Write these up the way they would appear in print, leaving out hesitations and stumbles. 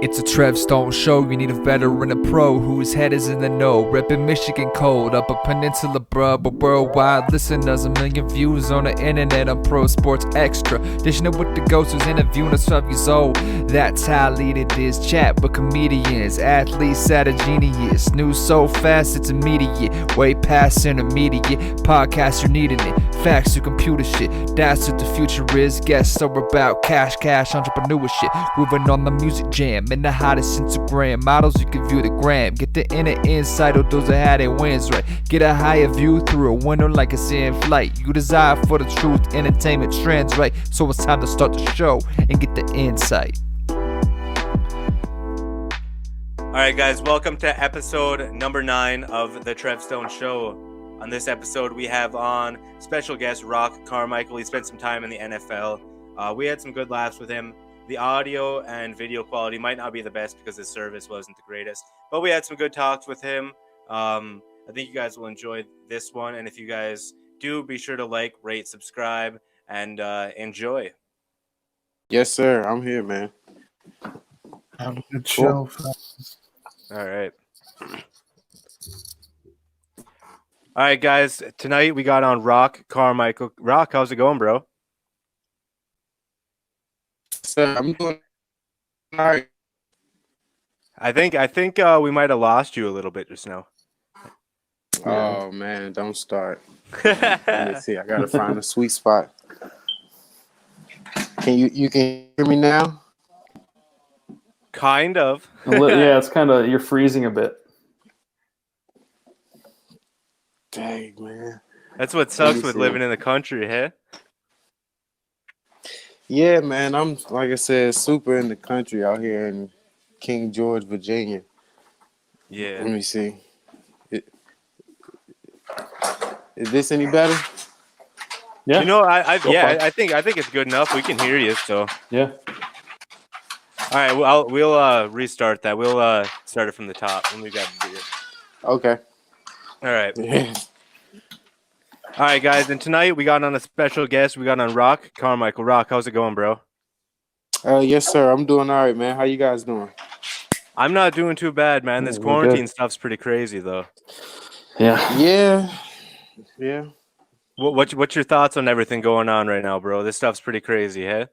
It's a Trev Stone show, you need a veteran, a pro whose head is in the know. Reppin' Michigan cold, up a peninsula bruh, but worldwide listeners, 1 million views on the internet on Pro Sports Extra. Dishing it with the ghost who's interviewing us 12 years old. That's how I lead it is, chat with comedians, athletes at a genius. News so fast it's immediate, way past intermediate. Podcasts you're needing it, facts to computer shit. That's what the future is, guests are about cash, entrepreneur shit. Moving on the music jam. And the hottest Instagram models, you can view the gram. Get the inner insight of those that had their wins right. Get a higher view through a window like it's in flight. You desire for the truth, entertainment trends right. So it's time to start the show and get the insight. Alright guys, welcome to episode number 9 of the Trev Stone Show. On this episode we have on special guest Roc Carmichael. He spent some time in the NFL. We had some good laughs with him. The audio and video quality might not be the best because his service wasn't the greatest, but we had some good talks with him. I think you guys will enjoy this one, and if you guys do, be sure to like, rate, subscribe, and enjoy. Yes, sir. I'm here, man. Have a good show. All right. All right, guys. Tonight we got on Roc Carmichael. Roc, how's it going, bro? Sir, I'm doing all right. I think we might have lost you a little bit just now. Oh man, don't start. Let me see. I gotta find a sweet spot. Can you can hear me now? Kind of. Yeah, it's kind of, you're freezing a bit. Dang, man. That's what sucks with living in the country, hey? Yeah, man. I'm, like I said, super in the country out here in King George, Virginia. Yeah. Let me see. Is this any better? Yeah. You know, I think it's good enough. We can hear you, so. Yeah. All right, we'll restart that. We'll start it from the top when we got the beer. Okay. All right. Yeah. All right, guys, and tonight we got on a special guest. We got on Roc Carmichael. Roc, how's it going, bro? Yes, sir. I'm doing all right, man. How you guys doing? I'm not doing too bad, man. This We're quarantine good. stuff's pretty crazy, though. Yeah. Yeah. What's your thoughts on everything going on right now, bro? This stuff's pretty crazy, hey?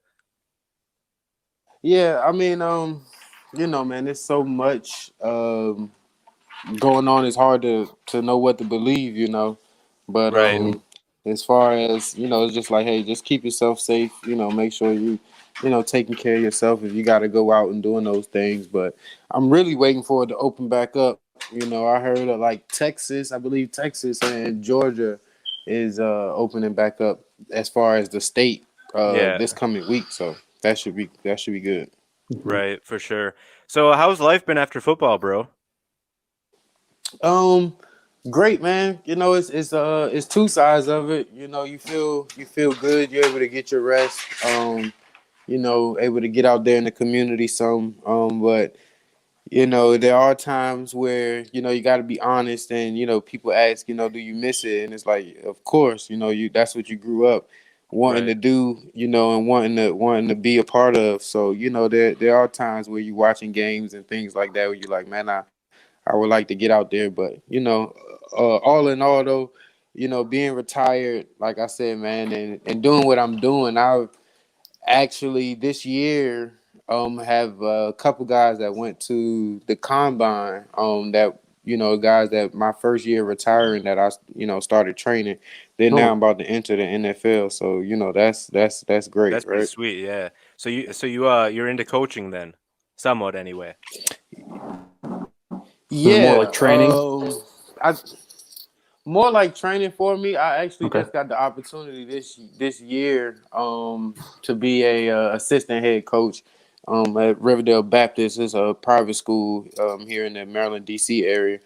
Yeah, I mean, you know, man, there's so much going on. It's hard to know what to believe, you know. But Right. as far as, you know, it's just like, hey, just keep yourself safe, you know, make sure you know, taking care of yourself if you got to go out and doing those things. But I'm really waiting for it to open back up. You know, I heard of like Texas, I believe Texas and Georgia is opening back up as far as the state this coming week. So that should be good. Right, for sure. So how's life been after football, bro? Great, man. You know, it's two sides of it. You know, you feel good. You're able to get your rest. You know, able to get out there in the community some. But you know, there are times where, you know, you got to be honest, and you know, people ask, you know, do you miss it? And it's like, of course, you know, that's what you grew up wanting to do, you know, and wanting to be a part of. So, you know, there are times where you're watching games and things like that where you're like, man, I would like to get out there. But, you know, all in all, though, you know, being retired, like I said, man, and doing what I'm doing, I've actually this year have a couple guys that went to the combine that, you know, guys that my first year retiring that I, you know, started training. Then now I'm about to enter the NFL. So, you know, that's great. That's pretty sweet, yeah. So you're into coaching then, somewhat anyway. Yeah, more like training. More like training for me. I actually just got the opportunity this year to be a assistant head coach at Riverdale Baptist. It's a private school here in the Maryland, D.C. area.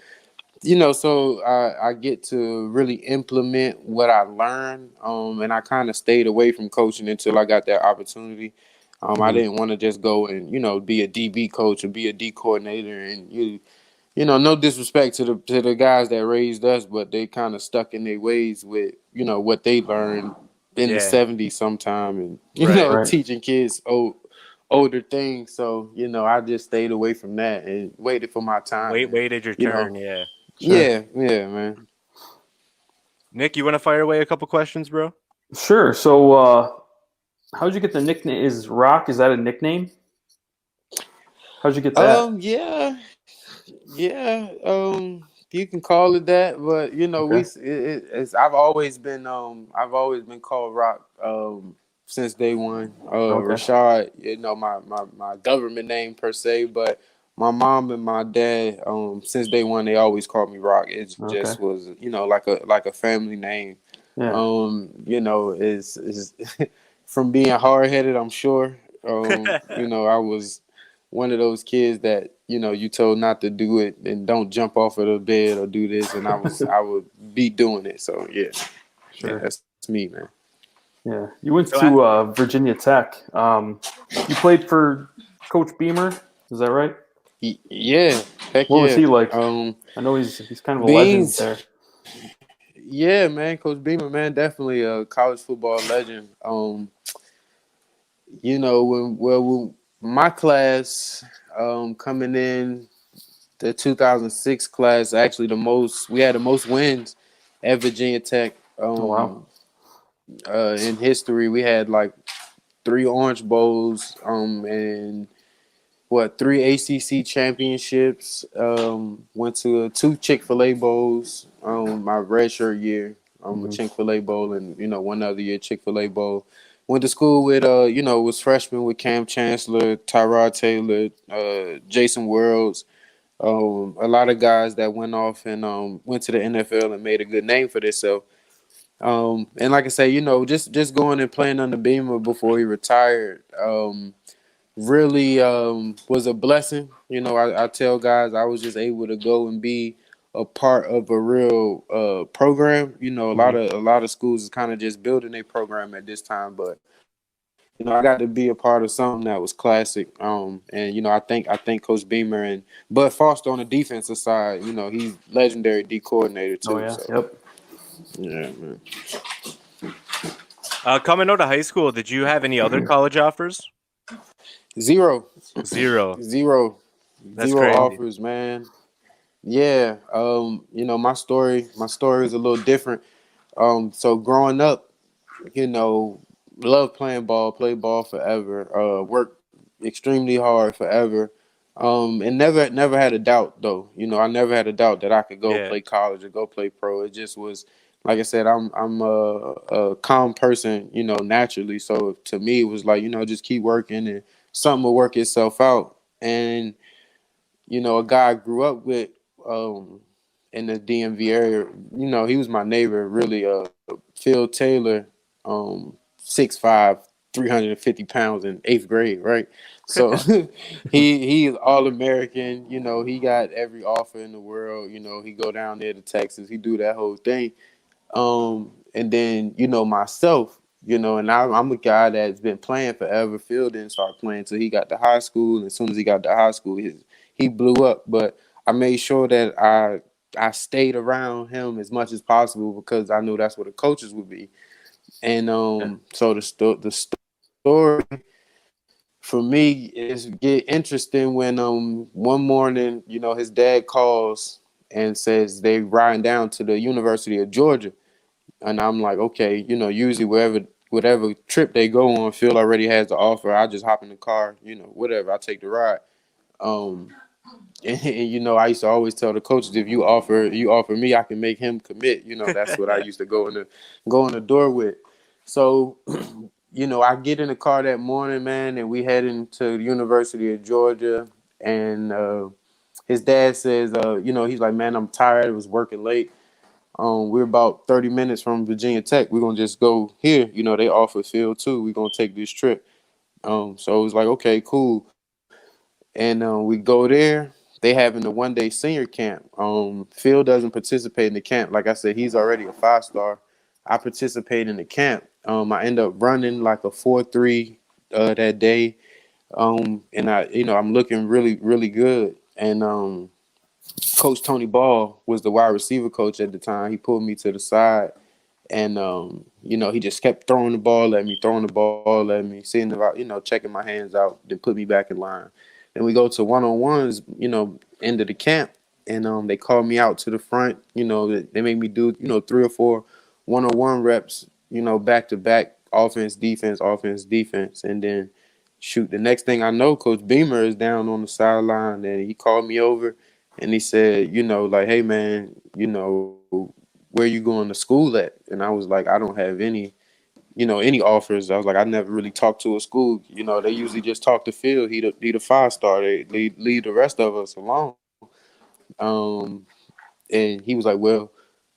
You know, so I get to really implement what I learned, and I kind of stayed away from coaching until I got that opportunity. I didn't want to just go and, you know, be a DB coach or be a D coordinator, and you know, no disrespect to the guys that raised us, but they kind of stuck in their ways with, you know, what they learned in the 70s sometime, and you know, teaching kids older thing. So, I just stayed away from that and waited for my time. And, Waited your turn. Yeah. Sure. Yeah, man. Nick, you want to fire away a couple questions, bro? Sure. So, how'd you get the nickname? Is Roc? Is that a nickname? How'd you get that? Yeah. You can call it that, but Okay. I've always been called Rock since day one. Okay. Rashad, my government name per se, but my mom and my dad, since day one, they always called me Rock. It Okay. just was, like a family name. Yeah. Is from being hard headed, I'm sure. I was one of those kids that you told not to do it and don't jump off of the bed or do this, and I would be doing it. So yeah, Sure. that's me, man. Yeah. You went So to Virginia Tech. You played for Coach Beamer. Is that right? Yeah, heck What yeah. was he like? I know he's kind of a legend Beans. there. Yeah, man, Coach Beamer, man, definitely a college football legend. When my class coming in, the 2006 class, actually we had the most wins at Virginia Tech. Oh wow. In history, we had like 3 Orange Bowls, and three ACC championships. Went to 2 Chick-fil-A bowls. My redshirt year, a Chick-fil-A bowl, and 1 other year Chick-fil-A bowl. Went to school with was freshman with Cam Chancellor, Tyrod Taylor, Jason Worlds. A lot of guys that went off and went to the NFL and made a good name for themselves. And like I say, just going and playing under Beamer before he retired, really was a blessing. I tell guys I was just able to go and be a part of a real program. A lot of schools is kind of just building a program at this time, but I got to be a part of something that was classic. And I think Coach Beamer and Bud Foster on the defensive side, he's legendary D coordinator too. Oh yeah. So Yep. yeah, man. Coming out of high school, did you have any other college offers? Zero. Zero. Zero That's crazy. offers, man. Yeah. My story is a little different. So growing up, love playing ball, play ball forever, work extremely hard forever. And never had a doubt though. I never had a doubt that I could go Yeah. play college or go play pro. It just was, like I said, I'm a calm person, naturally. So to me, it was like, just keep working and something will work itself out. And a guy I grew up with in the DMV area, he was my neighbor, really. Phil Taylor, 6'5", 350 pounds in 8th grade, right? So he's all American. He got every offer in the world. He go down there to Texas. He do that whole thing. And then myself, and I'm a guy that's been playing forever. Phil didn't start playing until he got to high school. And as soon as he got to high school, he blew up. But I made sure that I stayed around him as much as possible because I knew that's what the coaches would be. And so the story for me is get interesting when one morning, his dad calls and says they riding down to the University of Georgia. And I'm like, okay, usually whatever trip they go on, Phil already has the offer. I just hop in the car, whatever. I take the ride. And I used to always tell the coaches, if you offer me, I can make him commit. That's what I used to go in the door with. So, I get in the car that morning, man, and we head into the University of Georgia. And his dad says, he's like, man, I'm tired. I was working late. We're about 30 minutes from Virginia Tech. We're gonna just go here. They offer Phil too. We're gonna take this trip. So it was like, okay, cool. And we go there. They having the 1-day senior camp. Phil doesn't participate in the camp. Like I said, he's already a 5-star. I participate in the camp. I end up running like a 4.3 that day. And I'm looking really, really good. And Coach Tony Ball was the wide receiver coach at the time. He pulled me to the side And he just kept throwing the ball at me, seeing about, checking my hands out, then put me back in line. Then we go to one-on-ones, end of the camp, and they called me out to the front. They made me do, 3 or 4 one-on-one reps, back to back, offense, defense, and then shoot. The next thing I know, Coach Beamer is down on the sideline, and he called me over, and he said, like, hey man, where you going to school at? And I was like, I don't have any offers. I was like, I never really talked to a school. They usually just talk to Phil. He the 5-star. They leave the rest of us alone. Um, and he was like, well,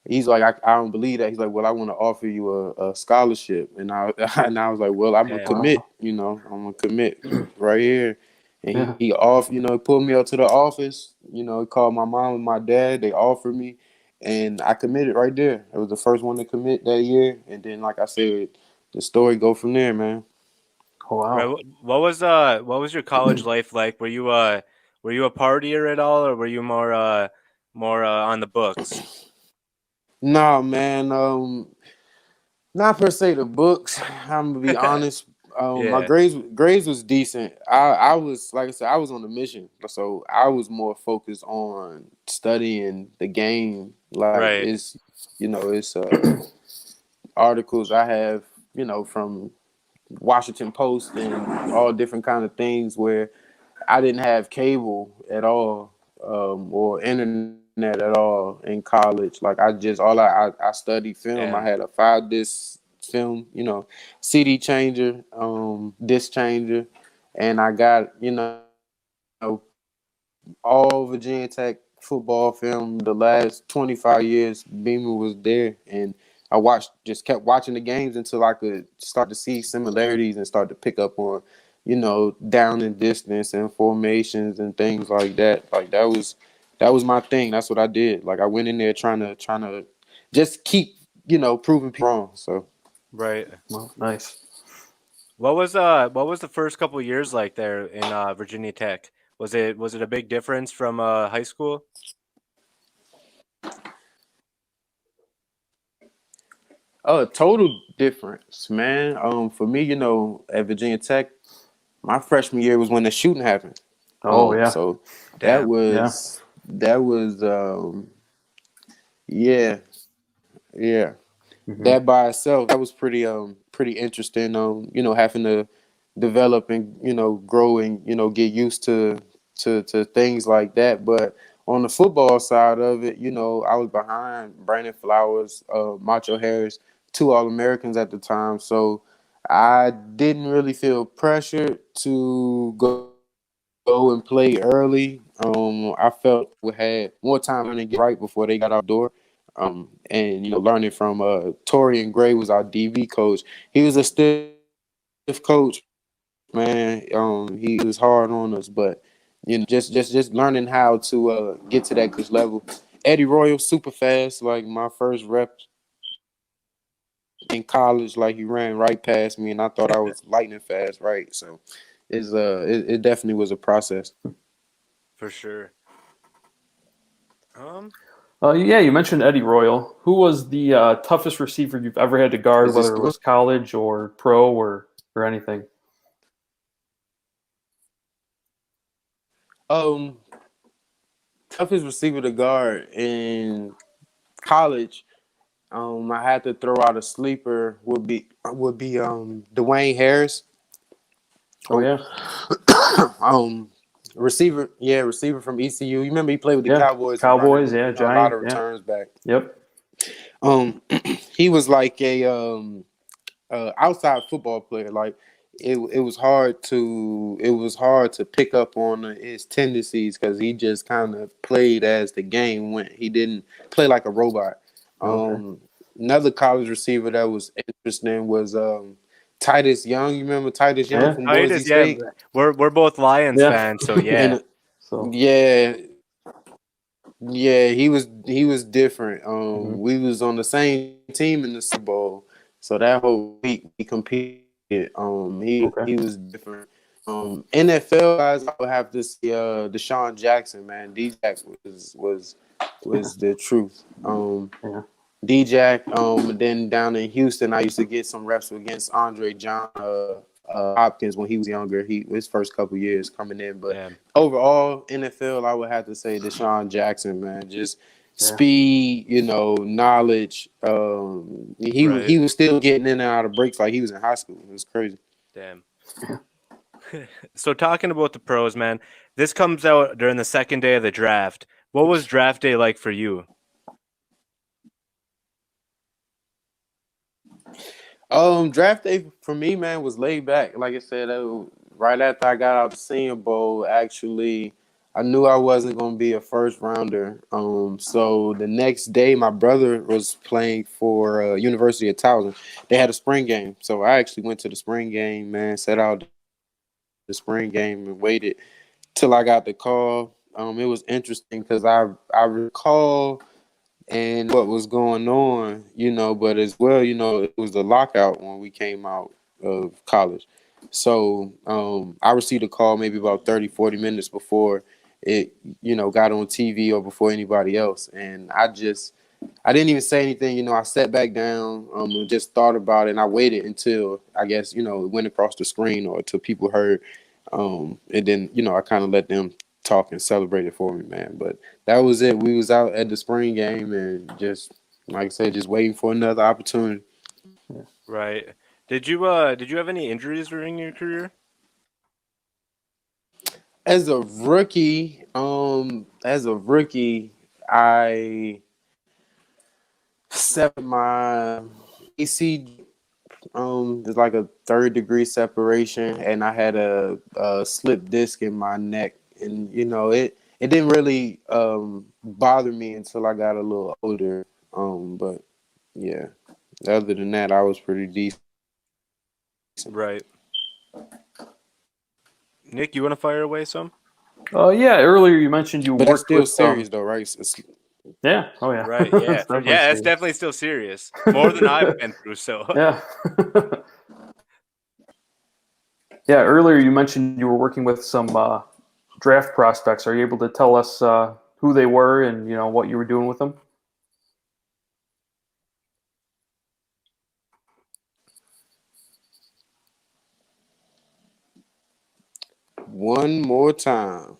he's like, I don't believe that. He's like, well, I want to offer you a scholarship. And I and I was like, well, I'm gonna Damn. commit. I'm gonna commit right here. And Yeah. he he pulled me up to the office. He called my mom and my dad. They offered me, and I committed right there. I was the first one to commit that year. And then, like I said, the story go from there, man. Oh, Right. wow. What was your college life like? Were you a partier at all, or were you more on the books? Nah, man. Not per se the books. I'm gonna be honest. My Yeah. grades was decent. I was, like I said, I was on a mission, so I was more focused on studying the game. Like Right. it's articles I have, from Washington Post and all different kind of things where I didn't have cable at all, or internet at all in college. Like I studied film. I Damn. had a 5-disc film, CD changer, disc changer, and I got all Virginia Tech football film the last 25 years. Beamer was there, and kept watching the games until I could start to see similarities and start to pick up on, down and distance and formations and things like that. Like that was my thing. That's what I did. Like I went in there trying to just keep, proving people wrong. So Right. Well, nice. What was the first couple years like there in Virginia Tech? Was it a big difference from high school? total difference, man. For me, at Virginia Tech, my freshman year was when the shooting happened. Oh, yeah. So that Damn. Yeah. was yeah, yeah. Hmm. That by itself, that was pretty interesting. Having to develop and grow and get used to things like that. But on the football side of it, I was behind Brandon Flowers, Macho Harris, 2 All-Americans at the time. So I didn't really feel pressured to go and play early. I felt we had more time to get right before they got out the door. And learning from Torian Gray was our DB coach. He was a stiff coach, man. He was hard on us, but just learning how to get to that coach level. Eddie Royal, super fast. Like my first rep in college, like he ran right past me, and I thought I was lightning fast, right? So it definitely was a process. For sure. Yeah, you mentioned Eddie Royal. Who was the toughest receiver you've ever had to guard, Is this whether it was college or pro or anything? um toughest receiver to guard in college? I had to throw out a sleeper. Would be Dwayne Harris. Oh, yeah. um receiver from ECU. You remember he played with the Yeah. Cowboys. Cowboys, yeah. A lot Giant. of Yeah. returns back. Yep. He was like a outside football player. Like it was hard to pick up on his tendencies because he just kind of played as the game went. He didn't play like a robot. Okay. Another college receiver that was interesting was Titus Young. You remember Titus Young Yeah. from Boise Titus, yeah. State? We're both Lions Yeah. fans, so yeah. And So. yeah, he was different. Mhm. We was on the same team in the Super Bowl, so that whole week we competed. Okay. He was different. NFL guys, I would have to see Deshaun Jackson, man. D-Jack was the truth. Yeah. D-Jack. And then down in Houston, I used to get some reps against Andre John Hopkins when he was younger. His first couple years coming in, but Damn. overall NFL, I would have to say Deshaun Jackson, man, just Yeah. speed, knowledge. Right. He was still getting in and out of breaks like he was in high school. It was crazy. Damn. So talking about the pros, man, this comes out during the second day of the draft. What was draft day like for you? Draft day for me, man, was laid back. Like I said, right after I got out the Senior Bowl, actually, I knew I wasn't going to be a first rounder. So the next day, my brother was playing for University of Towson. They had a spring game, so I actually went to the spring game, man. Sat out the spring game and waited till I got the call. It was interesting because I recall and what was going on, but as well, it was the lockout when we came out of college. So I received a call maybe about 30, 40 minutes before it, got on TV or before anybody else. And I didn't even say anything, I sat back down and just thought about it. And I waited until, I guess, it went across the screen or until people heard. And then, I kind of let them talk and celebrate it for me, man. But that was it. We was out at the spring game and just, like I said, just waiting for another opportunity. Right. Did you have any injuries during your career? As a rookie, I severed my AC. There's like a 3rd-degree separation, and I had a slip disc in my neck, and it didn't really bother me until I got a little older. But yeah, other than that, I was pretty decent. Right. Nick, you want to fire away some? Yeah. Earlier you mentioned you But that's worked still with. serious, though, right? Yeah. Oh yeah. Right. Yeah. It's definitely Yeah. It's serious. definitely still serious. More than I've been through. So. Yeah. Yeah. Earlier you mentioned you were working with some draft prospects. Are you able to tell us who they were and what you were doing with them? One more time.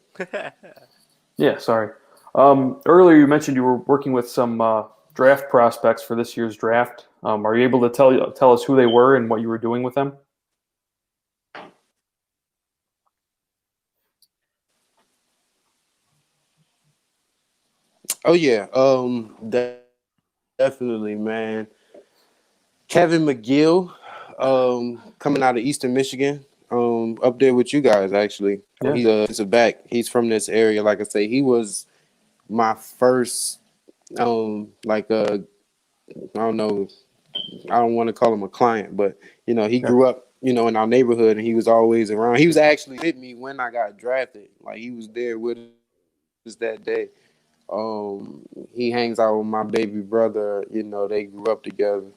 Yeah. Sorry. Earlier you mentioned you were working with some draft prospects for this year's draft. Are you able to tell us who they were and what you were doing with them? Oh yeah. Definitely, man. Kevin McGill, coming out of Eastern Michigan, up there with you guys actually. Yeah. He's a back. He's from this area. Like I say, he was my first, I don't know, I don't want to call him a client, but he grew up, in our neighborhood, and he was always around. He was actually with me when I got drafted. Like he was there with us that day. He hangs out with my baby brother. They grew up together.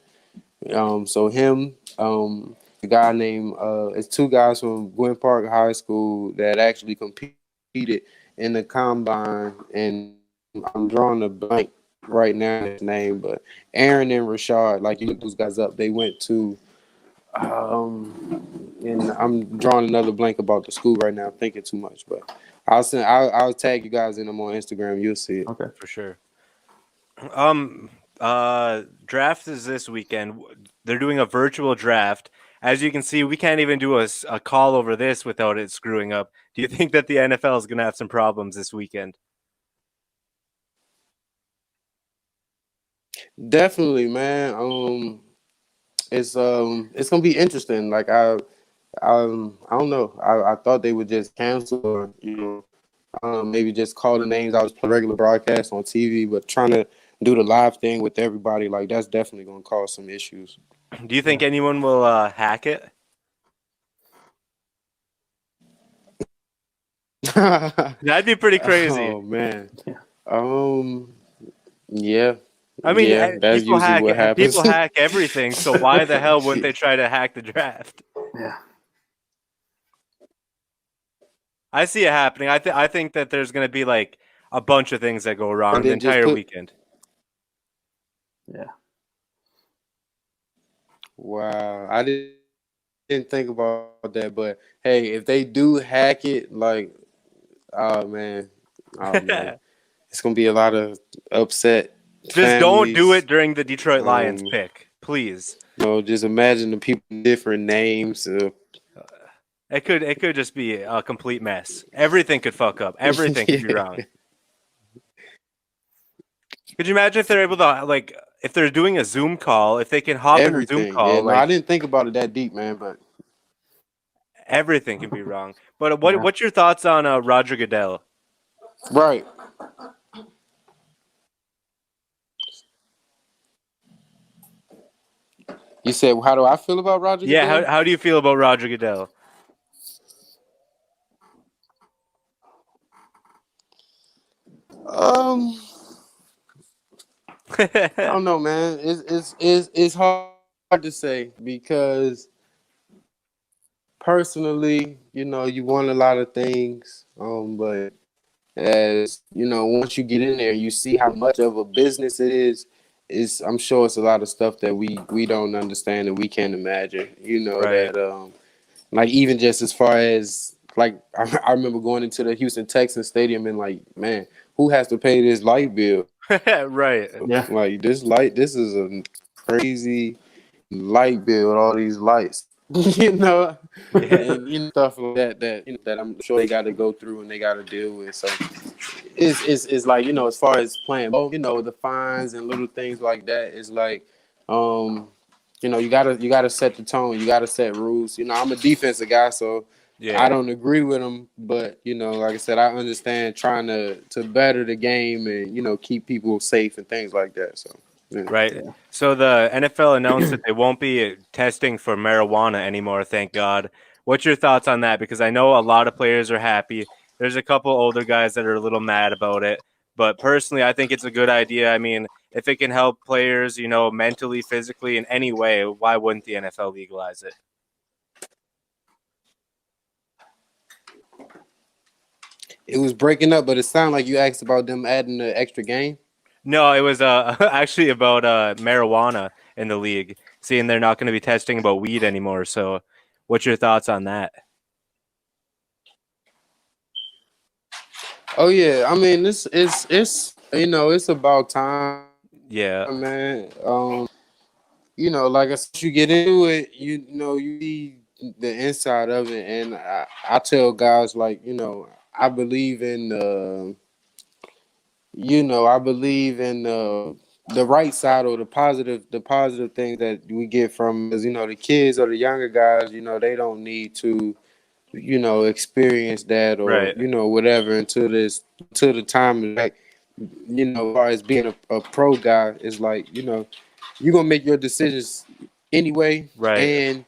So him, a guy named it's 2 guys from Gwynn Park High School that actually competed in the combine, and I'm drawing a blank right now in his name, but Aaron and Rashad, like you look those guys up, they went to and I'm drawing another blank about the school right now, thinking too much, but I'll tag you guys in them on Instagram, you'll see it. Okay. For sure. Draft is this weekend. They're doing a virtual draft. As you can see, we can't even do a call over this without it screwing up. Do you think that the NFL is going to have some problems this weekend? Definitely, man. It's gonna be interesting. Like I don't know. I thought they would just cancel or maybe just call the names. I was playing regular broadcast on TV, but trying to do the live thing with everybody, like that's definitely gonna cause some issues. Do you think anyone will hack it? That'd be pretty crazy. Oh man. Yeah. Yeah. I mean, yeah, that's usually what happens. People hack everything, so why the hell wouldn't they try to hack the draft? Yeah. I see it happening. I think that there's going to be like a bunch of things that go wrong And the then just entire weekend. Yeah. Wow, I didn't think about that, but hey, if they do hack it, like, oh man, oh man, it's gonna be a lot of upset Just don't do families. it during the Detroit Lions Um, pick, please. just imagine the people with different names. It could just be a complete mess. Everything could fuck up. Everything could be wrong. Could you imagine if they're able to like if they're doing a Zoom call, if they can hop in a Zoom Everything. Yeah, call, no, I like didn't think about it that deep, man. But everything can be wrong. But Yeah. what's your thoughts on Roger Goodell? right, you said, how do I feel about Roger Yeah, Goodell? how do you feel about Roger Goodell? Um, I don't know, man. It's hard to say because personally, you want a lot of things. But as once you get in there, you see how much of a business it is. I'm sure it's a lot of stuff that we don't understand and we can't imagine. Right. That like even just as far as like I remember going into the Houston Texans stadium and like, man, who has to pay this light bill? Right. Yeah. Like this is a crazy light bill with all these lights, Yeah. and stuff like that I'm sure they got to go through and they got to deal with. So it's like as far as playing, the fines and little things like that is like, you gotta set the tone, you gotta set rules. I'm a defensive guy, so I Yeah. don't agree with them, but like I said, I understand trying to better the game and keep people safe and things like that. So yeah. Right. Yeah. So the NFL announced that they won't be testing for marijuana anymore, thank God. What's your thoughts on that? Because I know a lot of players are happy. There's a couple older guys that are a little mad about it. But personally, I think it's a good idea. I mean, if it can help players, mentally, physically, in any way, why wouldn't the NFL legalize it? It was breaking up, but it sounded like you asked about them adding the extra game. No, it was actually about marijuana in the league, seeing they're not going to be testing about weed anymore. So, what's your thoughts on that? Oh yeah, I mean it's about time, Yeah, man. Like I said, you get into it, you see the inside of it, and I tell guys like, I believe in I believe in the right side or the positive things that we get from, as the kids or the younger guys, they don't need to experience that or right. whatever until the time is like, as far as being a pro guy is like, you're gonna make your decisions anyway, Right. and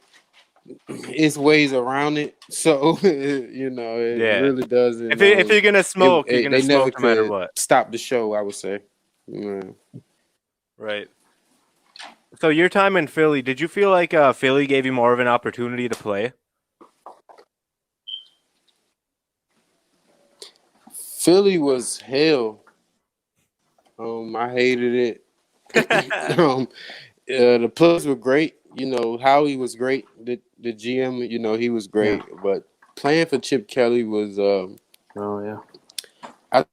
it's ways around it. So it Yeah. really doesn't. If you're gonna smoke, you're gonna They never smoke no matter could what. stop the show, I would say. Yeah. Right. So your time in Philly, did you feel like Philly gave you more of an opportunity to play? Philly was hell. I hated it. The players were great. Howie was great. The GM, he was Yeah. great. But playing for Chip Kelly was, Oh yeah. I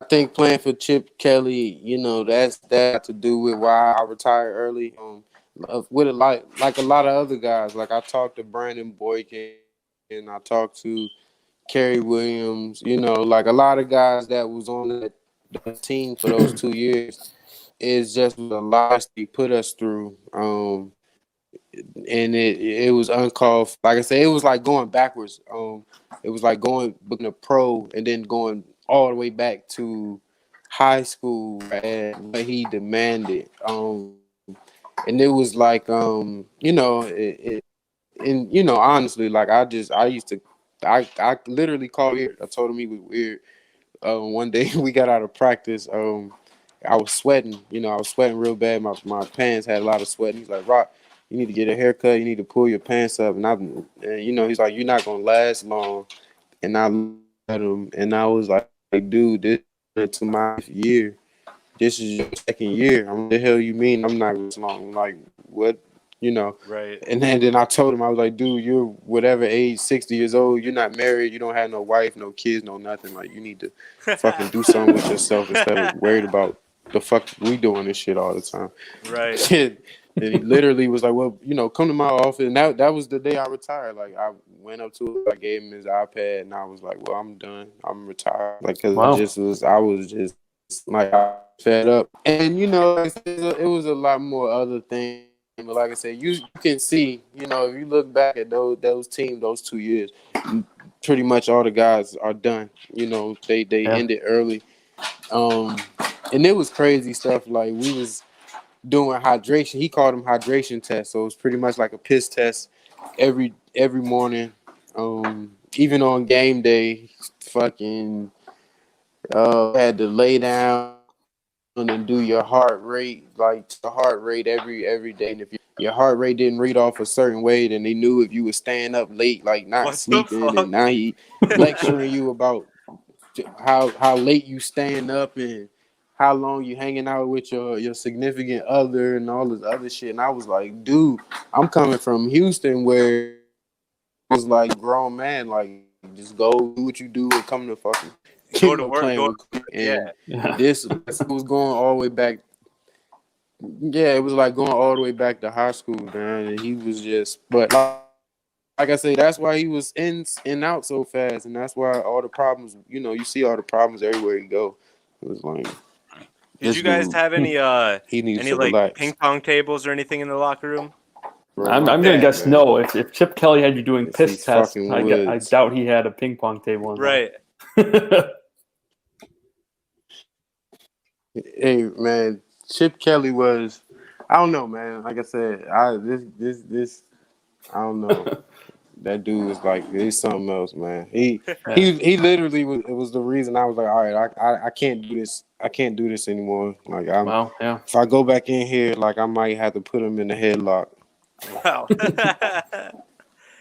think playing for Chip Kelly, that's that to do with why I retired early. With like a lot of other guys. Like I talked to Brandon Boykin and I talked to Kerry Williams. Like a lot of guys that was on the team for those 2 years. It's just a lot they put us through. And it was uncalled. Like I said, it was like going backwards. It was like going booking a pro and then going all the way back to high school and what he demanded. And it was like and honestly, like I used to I literally called weird. I told him he was weird. One day we got out of practice. I was sweating. I was sweating real bad. My pants had a lot of sweat. And he's like, Rock, you need to get a haircut. You need to pull your pants up. He's like, you're not gonna last long. And I looked at him, and I was like, dude, this is to my year. This is your second year. What the hell you mean I'm not this long? Like, what? Right. And then I told him, I was like, dude, you're whatever age, 60 years old, you're not married, you don't have no wife, no kids, no nothing. Like, you need to fucking do something with yourself instead of worried about the fuck we doing this shit all the time. Right. And he literally was like, well, come to my office. And that was the day I retired. Like, I went up to him, I gave him his iPad, and I was like, well, I'm done. I'm retired. Like, because I was just like, I fed up. And, it was a lot more other things. But like I said, you can see, if you look back at those teams, those 2 years, pretty much all the guys are done. They ended early. And it was crazy stuff. Like, we was doing hydration. He called them hydration tests. So it was pretty much like a piss test every morning. Even on game day, fucking had to lay down and do your heart rate, like the heart rate every day. And if your heart rate didn't read off a certain way, then they knew if you were staying up late, like not sleeping. And now he lecturing you about how late you staying up and how long you hanging out with your significant other and all this other shit. And I was like, dude, I'm coming from Houston where it was like grown man, like just go do what you do and come to fucking go to work. This was going all the way back. Yeah, it was like going all the way back to high school, man. And he was just, but like I say, that's why he was in and out so fast, and that's why all the problems. You see all the problems everywhere you go. It was like. Did you guys have any relax. ping pong tables or anything in the locker room? I'm gonna guess no. If Chip Kelly had you doing piss tests, I doubt he had a ping pong table. Right. Hey man, Chip Kelly was. I don't know, man. Like I said, this. I don't know. That dude was like, he's something else, man. He literally was the reason I was like, all right, I can't do this. I can't do this anymore. Like, if I go back in here, like I might have to put him in the headlock. Wow.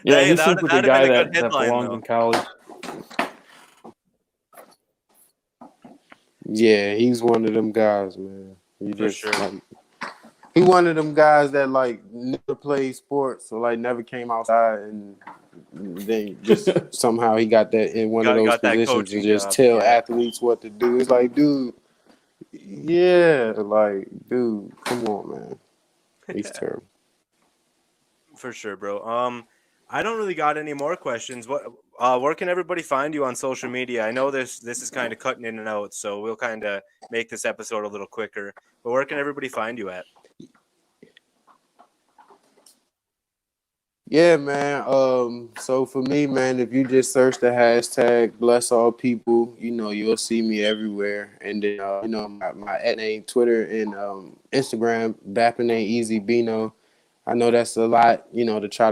Yeah, he seems like a guy that belongs in college. Yeah, he's one of them guys, man. Sure. He one of them guys that like never played sports or like never came outside, and then just somehow he got that in one of those positions to just tell athletes what to do. It's like, dude, come on, man. He's terrible. For sure, bro. I don't really got any more questions. Where can everybody find you on social media? I know this is kind of cutting in and out, so we'll kind of make this episode a little quicker. But where can everybody find you at? Yeah, man. So for me, man, if you just search the hashtag Bless All People, you'll see me everywhere. And then, my at name, Twitter and Instagram, Bappin' Ain't Easy Bino. I know that's a lot, to try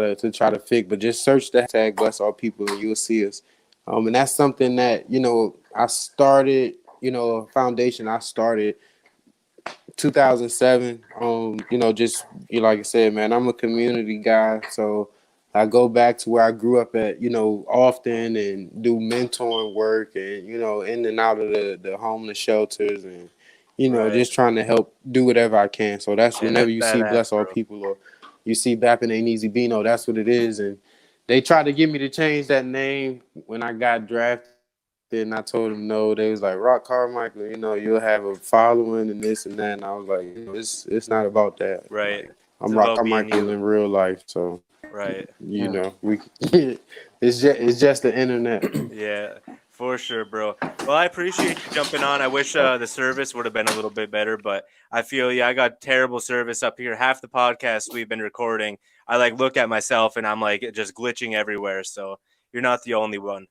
to fix, but just search the hashtag Bless All People and you'll see us. And that's something that, I started, a foundation I started 2007. Just like I said, man, I'm a community guy, so I go back to where I grew up at, often and do mentoring work and in and out of the homeless shelters and just trying to help do whatever I can. So that's whenever you see Bless All People or you see Bappin' Ain't Easy Bino, that's what it is. And they tried to get me to change that name when I got drafted. And I told them no. They was like, Roc Carmichael, you'll have a following and this and that. And I was like, it's not about that. Right. Like, I'm Roc Carmichael in real life, so right. We it's just the internet. Yeah, for sure, bro. Well, I appreciate you jumping on. I wish the service would have been a little bit better, but I feel I got terrible service up here. Half the podcasts we've been recording, I look at myself and I'm just glitching everywhere. So you're not the only one.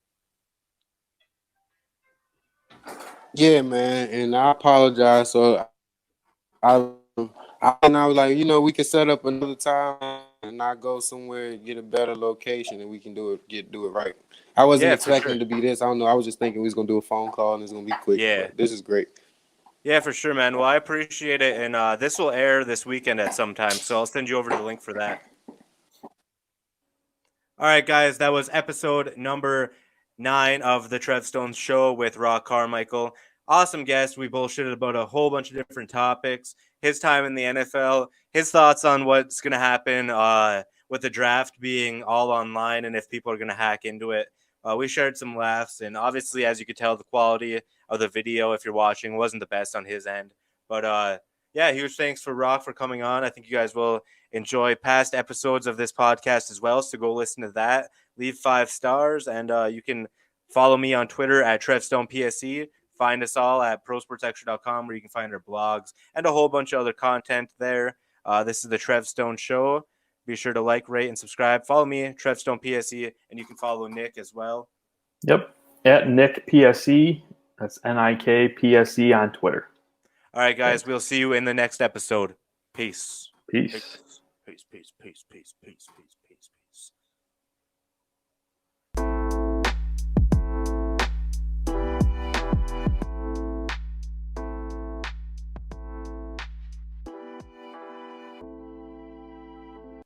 Yeah, man, and I apologize. So I was like, we can set up another time and I go somewhere and get a better location and we can do it right. I wasn't expecting it to be this. I don't know. I was just thinking we was gonna do a phone call and it's gonna be quick. Yeah, this is great. Yeah, for sure, man. Well, I appreciate it, and this will air this weekend at some time, so I'll send you over the link for that. All right, guys, that was episode number 9 of the Trev Stone Show with Roc Carmichael. Awesome guest. We bullshitted about a whole bunch of different topics. his time in the NFL, his thoughts on what's going to happen with the draft being all online and if people are going to hack into it. We shared some laughs, and obviously, as you could tell, the quality of the video, if you're watching, wasn't the best on his end. But yeah, huge thanks for Roc for coming on. I think you guys will enjoy past episodes of this podcast as well, so go listen to that. Leave 5 stars, and you can follow me on Twitter at TrevStonePSE. Find us all at prosportsextra.com, where you can find our blogs and a whole bunch of other content there. This is the Trev Stone Show. Be sure to like, rate, and subscribe. Follow me, Trev Stone PSE, and you can follow Nik as well. Yep, at Nik PSE. That's Nik PSE on Twitter. All right, guys, we'll see you in the next episode. Peace. Peace. Peace, peace, peace, peace, peace, peace, peace, peace.